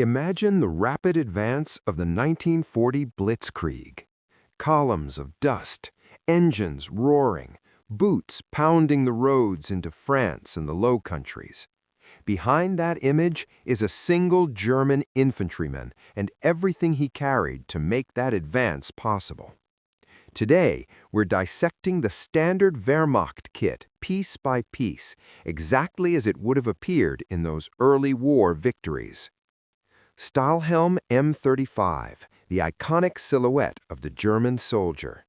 Imagine the rapid advance of the 1940 Blitzkrieg. Columns of dust, engines roaring, boots pounding the roads into France and the Low Countries. Behind that image is a single German infantryman and everything he carried to make that advance possible. Today, we're dissecting the standard Wehrmacht kit piece by piece, exactly as it would have appeared in those early war victories. Stahlhelm M35, the iconic silhouette of the German soldier.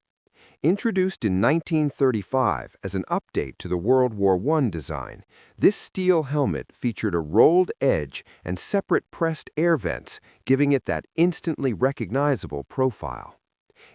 Introduced in 1935 as an update to the World War I design, this steel helmet featured a rolled edge and separate pressed air vents, giving it that instantly recognizable profile.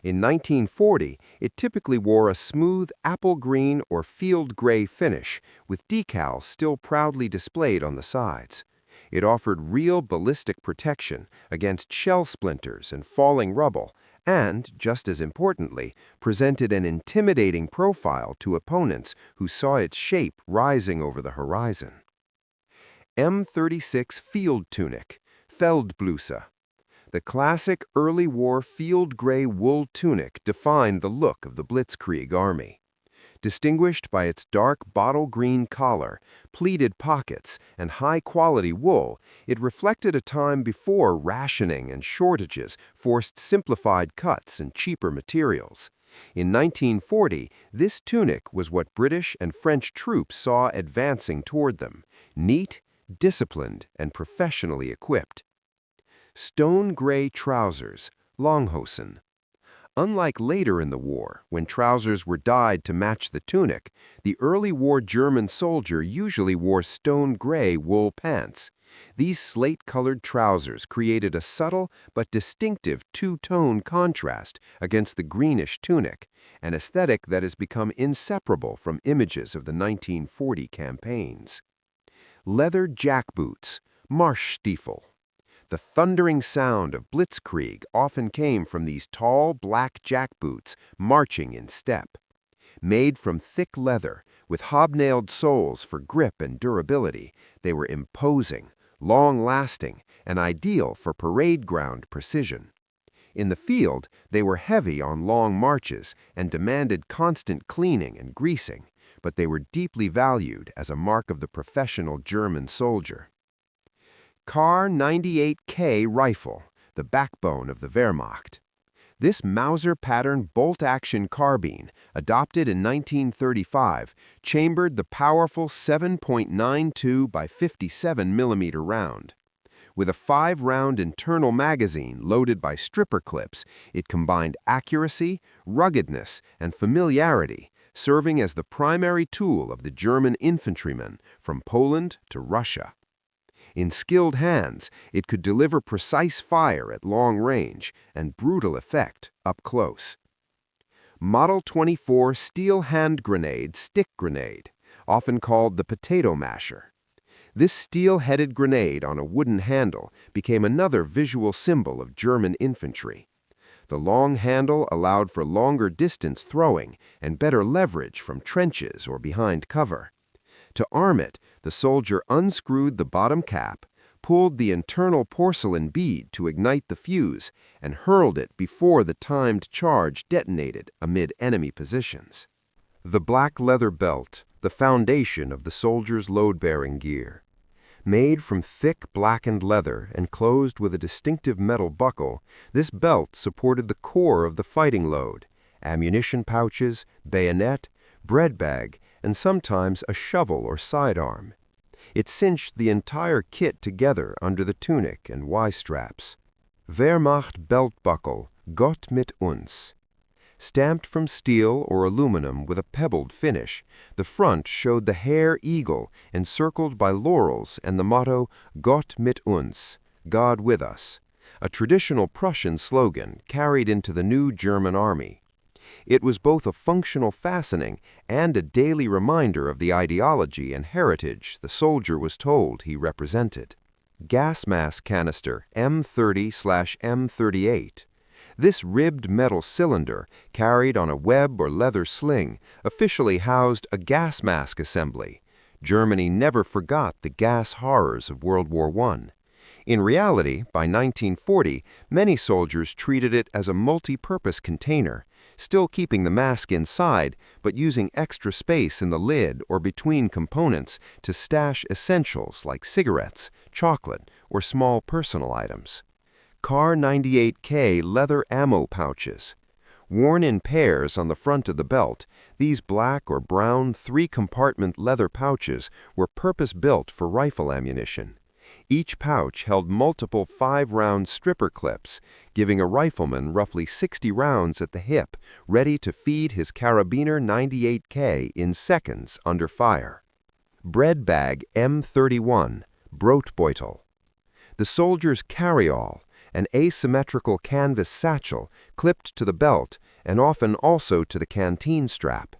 In 1940, it typically wore a smooth apple green or field gray finish, with decals still proudly displayed on the sides. It offered real ballistic protection against shell splinters and falling rubble, and, just as importantly, presented an intimidating profile to opponents who saw its shape rising over the horizon. M36 Field Tunic, Feldbluse. The classic early war field gray wool tunic defined the look of the Blitzkrieg army. Distinguished by its dark bottle green collar, pleated pockets, and high-quality wool, it reflected a time before rationing and shortages forced simplified cuts and cheaper materials. In 1940, this tunic was what British and French troops saw advancing toward them, neat, disciplined, and professionally equipped. Stone gray trousers, Longhosen. Unlike later in the war, when trousers were dyed to match the tunic, the early war German soldier usually wore stone gray wool pants. These slate-colored trousers created a subtle but distinctive two-tone contrast against the greenish tunic, an aesthetic that has become inseparable from images of the 1940 campaigns. Leather jackboots, Marschstiefel. The thundering sound of Blitzkrieg often came from these tall black jackboots marching in step. Made from thick leather, with hobnailed soles for grip and durability, they were imposing, long-lasting, and ideal for parade ground precision. In the field, they were heavy on long marches and demanded constant cleaning and greasing, but they were deeply valued as a mark of the professional German soldier. Kar 98K rifle, the backbone of the Wehrmacht. This Mauser-pattern bolt-action carbine, adopted in 1935, chambered the powerful 7.92 by 57 mm round. With a 5-round internal magazine loaded by stripper clips, it combined accuracy, ruggedness, and familiarity, serving as the primary tool of the German infantryman from Poland to Russia. In skilled hands, it could deliver precise fire at long range and brutal effect up close. Model 24 steel hand grenade stick grenade, often called the potato masher. This steel-headed grenade on a wooden handle became another visual symbol of German infantry. The long handle allowed for longer distance throwing and better leverage from trenches or behind cover. To arm it, the soldier unscrewed the bottom cap, pulled the internal porcelain bead to ignite the fuse, and hurled it before the timed charge detonated amid enemy positions. The black leather belt, the foundation of the soldier's load-bearing gear. Made from thick blackened leather and closed with a distinctive metal buckle, this belt supported the core of the fighting load, ammunition pouches, bayonet, bread bag, and sometimes a shovel or sidearm. It cinched the entire kit together under the tunic and Y-straps. Wehrmacht belt buckle, Gott mit uns. Stamped from steel or aluminum with a pebbled finish, the front showed the hare eagle encircled by laurels and the motto Gott mit uns, God with us, a traditional Prussian slogan carried into the new German army. It was both a functional fastening and a daily reminder of the ideology and heritage the soldier was told he represented. Gas mask canister M30/M38. This ribbed metal cylinder, carried on a web or leather sling, officially housed a gas mask assembly. Germany never forgot the gas horrors of World War I. In reality, by 1940, many soldiers treated it as a multi-purpose container, still keeping the mask inside, but using extra space in the lid or between components to stash essentials like cigarettes, chocolate, or small personal items. Kar 98K leather ammo pouches. Worn in pairs on the front of the belt, these black or brown three-compartment leather pouches were purpose-built for rifle ammunition. Each pouch held multiple 5-round stripper clips, giving a rifleman roughly 60 rounds at the hip, ready to feed his Karabiner 98K in seconds under fire. Bread bag M31, Broodbeutel. The soldier's carry-all, an asymmetrical canvas satchel clipped to the belt and often also to the canteen strap.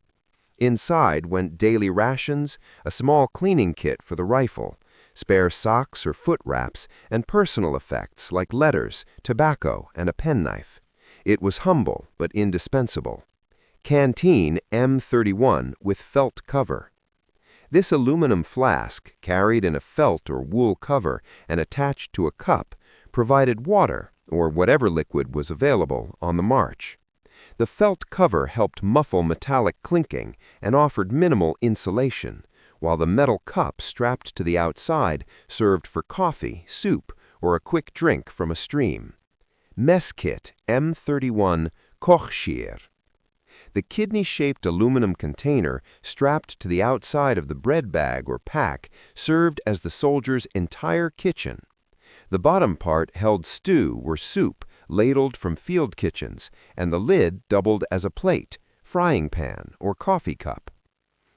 Inside went daily rations, a small cleaning kit for the rifle, spare socks or foot wraps, and personal effects like letters, tobacco, and a penknife. It was humble but indispensable. Canteen M31 with felt cover. This aluminum flask, carried in a felt or wool cover and attached to a cup, provided water, or whatever liquid was available, on the march. The felt cover helped muffle metallic clinking and offered minimal insulation, while the metal cup strapped to the outside served for coffee, soup, or a quick drink from a stream. Mess kit M31 Kochschier. The kidney-shaped aluminum container strapped to the outside of the bread bag or pack served as the soldier's entire kitchen. The bottom part held stew or soup ladled from field kitchens, and the lid doubled as a plate, frying pan, or coffee cup.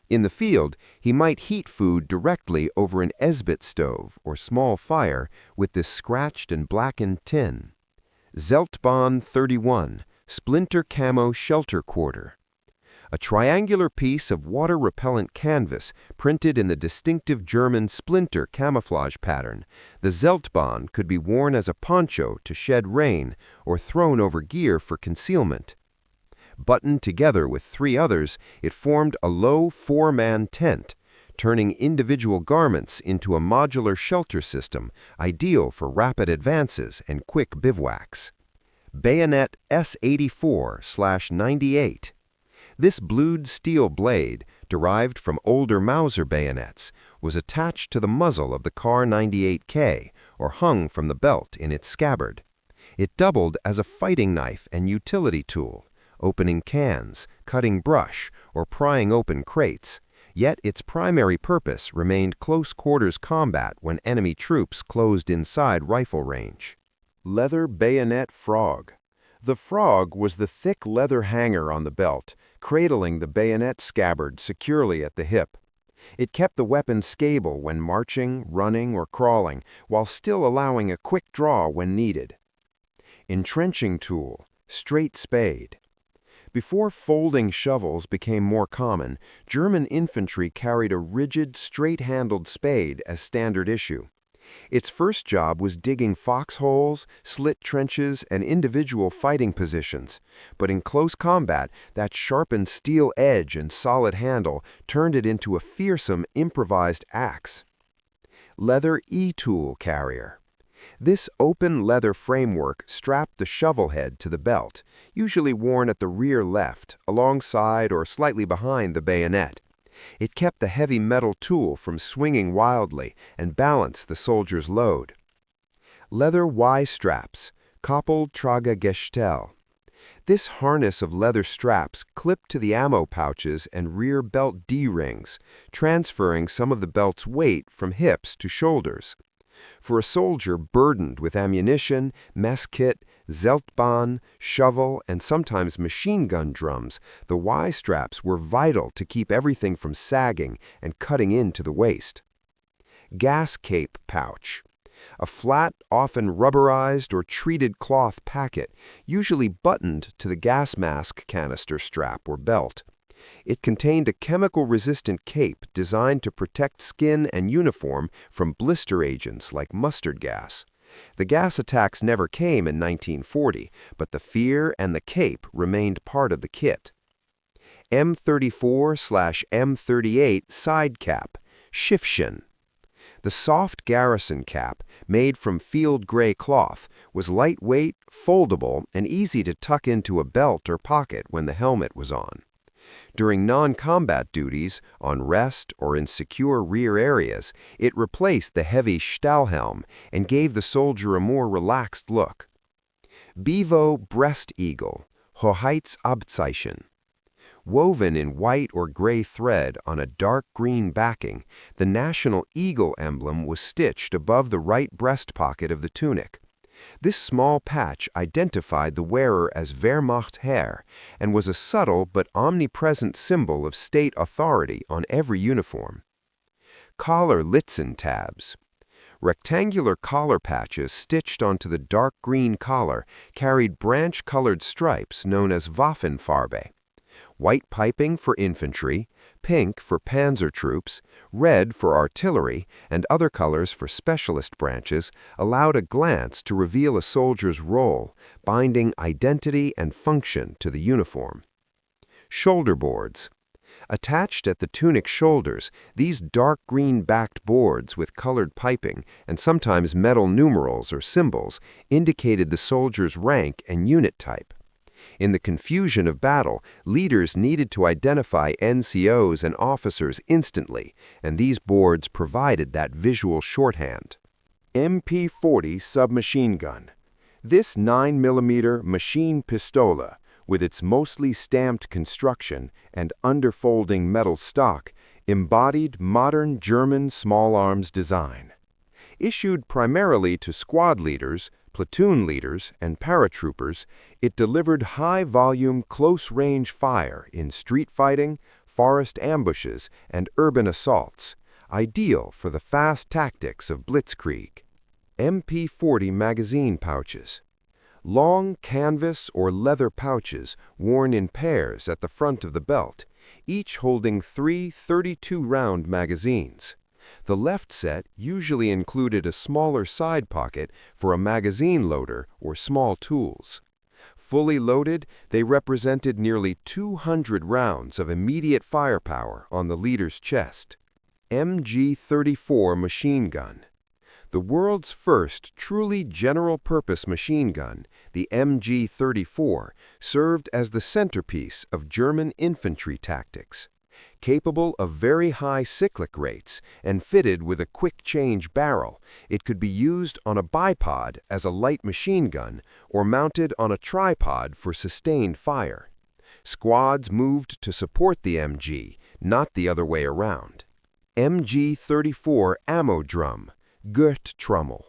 In the field, he might heat food directly over an Esbit stove or small fire with this scratched and blackened tin. Zeltbond 31, Splinter Camo Shelter Quarter. A triangular piece of water-repellent canvas printed in the distinctive German splinter camouflage pattern, the Zeltbond could be worn as a poncho to shed rain or thrown over gear for concealment. Buttoned together with 3 others, it formed a low 4-man tent, turning individual garments into a modular shelter system ideal for rapid advances and quick bivouacs. Bayonet S84/98. This blued steel blade, derived from older Mauser bayonets, was attached to the muzzle of the Kar 98K or hung from the belt in its scabbard. It doubled as a fighting knife and utility tool, opening cans, cutting brush, or prying open crates, yet its primary purpose remained close-quarters combat when enemy troops closed inside rifle range. Leather bayonet frog. The frog was the thick leather hanger on the belt, cradling the bayonet scabbard securely at the hip. It kept the weapon stable when marching, running, or crawling, while still allowing a quick draw when needed. Entrenching tool, straight spade. Before folding shovels became more common, German infantry carried a rigid, straight-handled spade as standard issue. Its first job was digging foxholes, slit trenches, and individual fighting positions, but in close combat, that sharpened steel edge and solid handle turned it into a fearsome improvised axe. Leather etool carrier. This open leather framework strapped the shovel head to the belt, usually worn at the rear left, alongside or slightly behind the bayonet. It kept the heavy metal tool from swinging wildly and balanced the soldier's load. Leather Y-straps, Koppeltragergestell. This harness of leather straps clipped to the ammo pouches and rear belt D-rings, transferring some of the belt's weight from hips to shoulders. For a soldier burdened with ammunition, mess kit, Zeltbahn, shovel, and sometimes machine gun drums, the Y-straps were vital to keep everything from sagging and cutting into the waist. Gas cape pouch. A flat, often rubberized or treated cloth packet, usually buttoned to the gas mask canister strap or belt. It contained a chemical-resistant cape designed to protect skin and uniform from blister agents like mustard gas. The gas attacks never came in 1940, but the fear and the cape remained part of the kit. M34/M38 side cap, Schiffchen. The soft garrison cap, made from field gray cloth, was lightweight, foldable, and easy to tuck into a belt or pocket when the helmet was on. During non-combat duties, on rest or in secure rear areas, it replaced the heavy Stahlhelm and gave the soldier a more relaxed look. Bivo breast eagle, Hoheitsabzeichen. Woven in white or gray thread on a dark green backing, the national eagle emblem was stitched above the right breast pocket of the tunic. This small patch identified the wearer as Wehrmacht Herr and was a subtle but omnipresent symbol of state authority on every uniform. Collar liten tabs. Rectangular collar patches stitched onto the dark green collar carried branch-colored stripes known as Waffenfarbe. White piping for infantry, pink for panzer troops, red for artillery, and other colors for specialist branches allowed a glance to reveal a soldier's role, binding identity and function to the uniform. Shoulder boards. Attached at the tunic shoulders, these dark green-backed boards with colored piping and sometimes metal numerals or symbols indicated the soldier's rank and unit type. In the confusion of battle, leaders needed to identify NCOs and officers instantly, and these boards provided that visual shorthand. MP40 submachine gun. This 9mm machine pistola, with its mostly stamped construction and underfolding metal stock, embodied modern German small arms design. Issued primarily to squad leaders, platoon leaders, and paratroopers, it delivered high-volume, close-range fire in street fighting, forest ambushes, and urban assaults, ideal for the fast tactics of Blitzkrieg. MP40 magazine pouches. Long canvas or leather pouches worn in pairs at the front of the belt, each holding 3 32-round magazines. The left set usually included a smaller side pocket for a magazine loader or small tools. Fully loaded, they represented nearly 200 rounds of immediate firepower on the leader's chest. MG-34 machine gun. The world's first truly general-purpose machine gun, the MG-34, served as the centerpiece of German infantry tactics. Capable of very high cyclic rates and fitted with a quick-change barrel, it could be used on a bipod as a light machine gun or mounted on a tripod for sustained fire. Squads moved to support the MG, not the other way around. MG-34 ammo drum, Gurttrommel.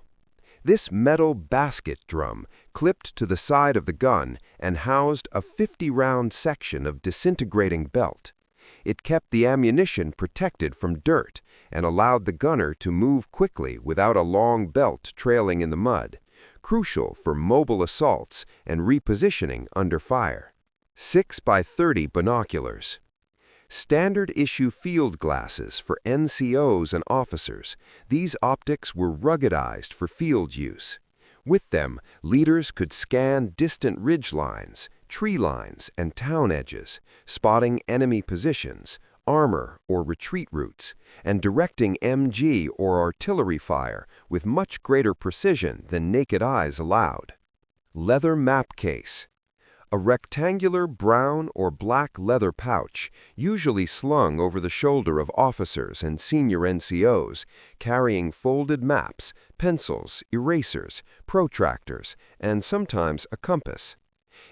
This metal basket drum clipped to the side of the gun and housed a 50-round section of disintegrating belt. It kept the ammunition protected from dirt and allowed the gunner to move quickly without a long belt trailing in the mud, crucial for mobile assaults and repositioning under fire. 6x30 binoculars. Standard-issue field glasses for NCOs and officers, these optics were ruggedized for field use. With them, leaders could scan distant ridge lines, tree lines, and town edges, spotting enemy positions, armor, or retreat routes, and directing MG or artillery fire with much greater precision than naked eyes allowed. Leather map case. A rectangular brown or black leather pouch, usually slung over the shoulder of officers and senior NCOs, carrying folded maps, pencils, erasers, protractors, and sometimes a compass.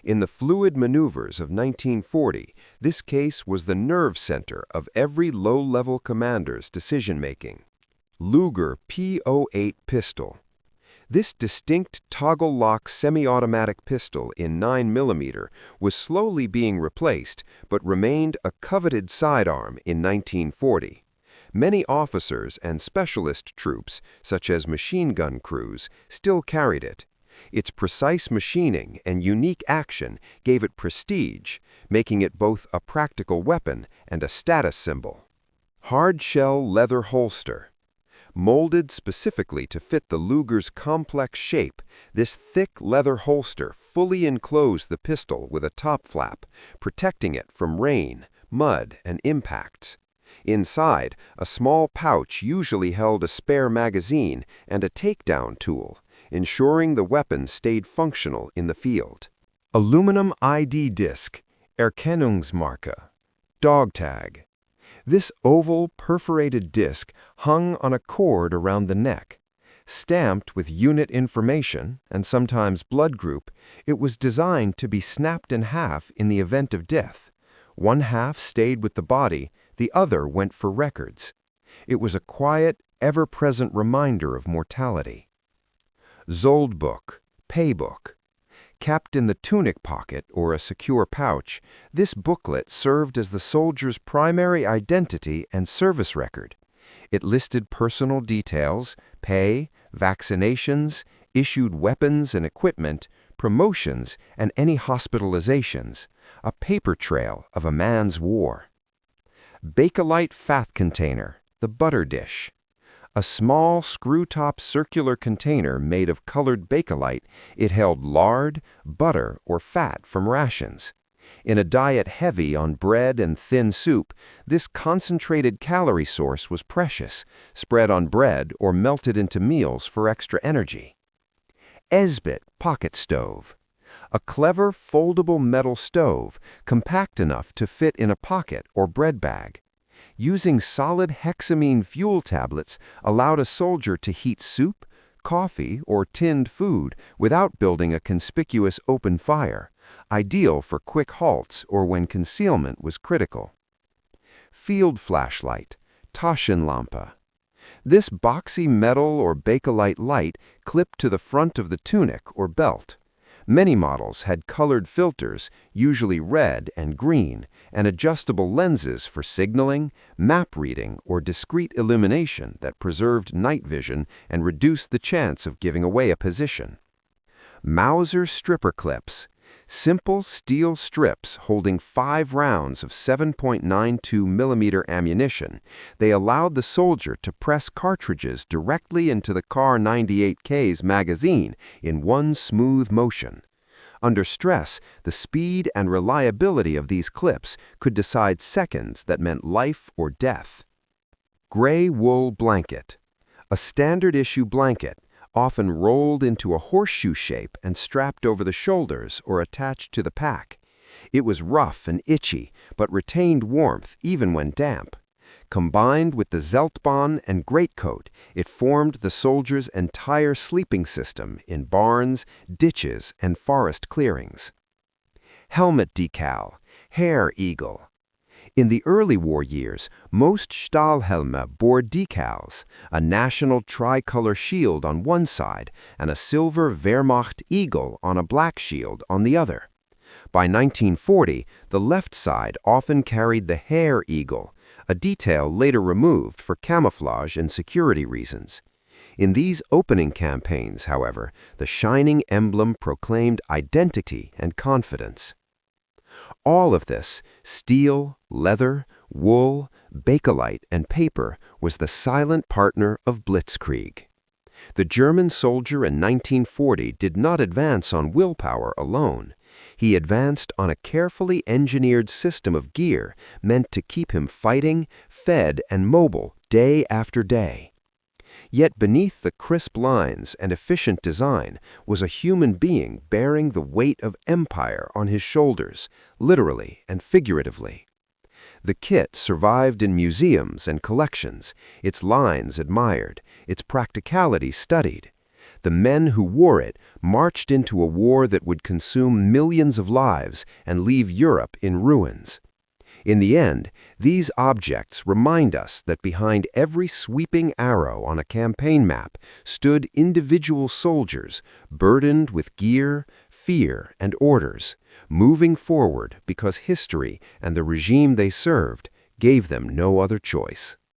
In the fluid maneuvers of 1940, this case was the nerve center of every low-level commander's decision-making. Luger P8 pistol. This distinct toggle-lock semi-automatic pistol in 9mm was slowly being replaced but remained a coveted sidearm in 1940. Many officers and specialist troops, such as machine gun crews, still carried it. Its precise machining and unique action gave it prestige, making it both a practical weapon and a status symbol. Hard-shell leather holster. Molded specifically to fit the Luger's complex shape, this thick leather holster fully enclosed the pistol with a top flap, protecting it from rain, mud, and impacts. Inside, a small pouch usually held a spare magazine and a takedown tool, ensuring the weapon stayed functional in the field. Aluminum ID disc, Erkennungsmarke, dog tag. This oval, perforated disc hung on a cord around the neck. Stamped with unit information and sometimes blood group, it was designed to be snapped in half in the event of death. One half stayed with the body, the other went for records. It was a quiet, ever-present reminder of mortality. Zold book, paybook. Kept in the tunic pocket or a secure pouch, this booklet served as the soldier's primary identity and service record. It listed personal details, pay, vaccinations, issued weapons and equipment, promotions, and any hospitalizations, a paper trail of a man's war. Bakelite fath container, the butter dish. A small screw-top circular container made of colored bakelite, it held lard, butter, or fat from rations. In a diet heavy on bread and thin soup, this concentrated calorie source was precious, spread on bread or melted into meals for extra energy. Esbit pocket stove. A clever foldable metal stove, compact enough to fit in a pocket or bread bag. Using solid hexamine fuel tablets allowed a soldier to heat soup, coffee, or tinned food without building a conspicuous open fire, ideal for quick halts or when concealment was critical. Field flashlight, Tashin Lampa. This boxy metal or bakelite light clipped to the front of the tunic or belt. Many models had colored filters, usually red and green, and adjustable lenses for signaling, map reading, or discrete illumination that preserved night vision and reduced the chance of giving away a position. Mauser stripper clips. Simple steel strips holding 5 rounds of 7.92 mm ammunition, they allowed the soldier to press cartridges directly into the Kar 98K's magazine in one smooth motion. Under stress, the speed and reliability of these clips could decide seconds that meant life or death. Gray wool blanket. A standard-issue blanket, often rolled into a horseshoe shape and strapped over the shoulders or attached to the pack. It was rough and itchy, but retained warmth even when damp. Combined with the Zeltbond and greatcoat, it formed the soldier's entire sleeping system in barns, ditches, and forest clearings. Helmet decal, hair eagle. In the early war years, most Stahlhelme bore decals, a national tricolor shield on one side and a silver Wehrmacht eagle on a black shield on the other. By 1940, the left side often carried the hair eagle, a detail later removed for camouflage and security reasons. In these opening campaigns, however, the shining emblem proclaimed identity and confidence. All of this, steel, leather, wool, bakelite, and paper, was the silent partner of Blitzkrieg. The German soldier in 1940 did not advance on willpower alone. He advanced on a carefully engineered system of gear meant to keep him fighting, fed, and mobile day after day. Yet beneath the crisp lines and efficient design was a human being bearing the weight of empire on his shoulders, literally and figuratively. The kit survived in museums and collections, its lines admired, its practicality studied. The men who wore it marched into a war that would consume millions of lives and leave Europe in ruins. In the end, these objects remind us that behind every sweeping arrow on a campaign map stood individual soldiers burdened with gear, fear, and orders, moving forward because history and the regime they served gave them no other choice.